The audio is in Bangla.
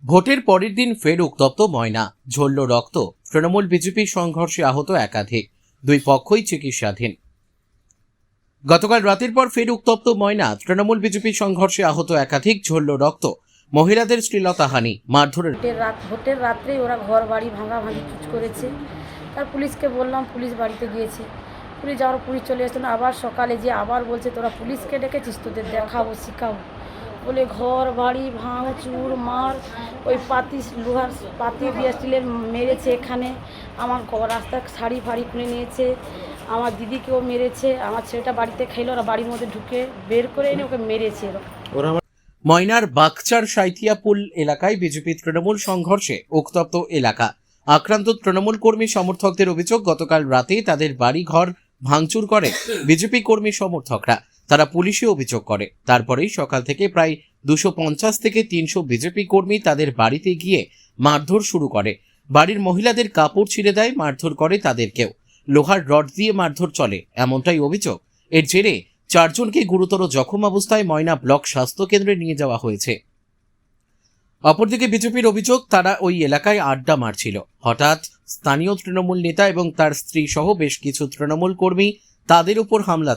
ভোটের পরের দিন ফের উত্তপ্ত ময়না, ঝরল রক্ত। তৃণমূল বিজেপি সংঘর্ষে আহত একাধিক, দুই পক্ষই চিকিৎসাধীন। গতকাল রাতের পর ফের উত্তপ্ত ময়না, তৃণমূল বিজেপি সংঘর্ষে আহত একাধিক, ঝরল রক্ত। মহিলাদের শ্লীলতাহানি, মারধরের। ভোটের রাত্রেই ওরা ঘর বাড়ি ভাঙি চুচ করেছে। তার পুলিশকে বললাম, পুলিশ বাড়িতে গিয়েছে। পুলিশ যাওয়ার পুলিশ চলে আসতো না, আবার সকালে যে আবার বলছে তোরা পুলিশকে ডেকেছিস, তোদের দেখাবো শিখাবো বলে ঘর বাড়ি ভাঙচুর মার। ওই লোহার পাতি দিয়ে স্টিলের মেরেছে। এখানে আমার রাস্তার শাড়ি ফাড়ি খুলে নিয়েছে, আমার দিদিকেও মেরেছে। আমার ছেলেটা বাড়িতে খেলো, ওরা বাড়ির মধ্যে ঢুকে বের করে এনে ওকে মেরেছে। ময়নার বাগচার সাঁইথিয়াপুল এলাকায় বিজেপি তৃণমূল সংঘর্ষে উত্তপ্ত এলাকা। আক্রান্ত তৃণমূল কর্মী সমর্থকদের অভিযোগ, গতকাল রাতে তাদের বাড়ি ঘর ভাঙচুর করে বিজেপি কর্মী সমর্থকরা। তারা পুলিশে অভিযোগ করে। তারপরেই সকাল থেকে প্রায় 250 থেকে 300 বিজেপি কর্মী তাদের বাড়িতে গিয়ে মারধর শুরু করে। বাড়ির মহিলাদের কাপড় ছিঁড়ে দেয়, মারধর করে তাদেরকেও। লোহার রড দিয়ে মারধর চলে, এমনটাই অভিযোগ। এর জেরে 4 জনকে গুরুতর জখম অবস্থায় ময়না ব্লক স্বাস্থ্য কেন্দ্রে নিয়ে যাওয়া হয়েছে। অপরদিকে বিজেপির অভিযোগ, তারা ওই এলাকায় আড্ডা মারছিল। হঠাৎ স্থানীয় তৃণমূল নেতা এবং তার স্ত্রী সহ বেশ কিছু তৃণমূল কর্মী তাদের উপর হামলা চালায়।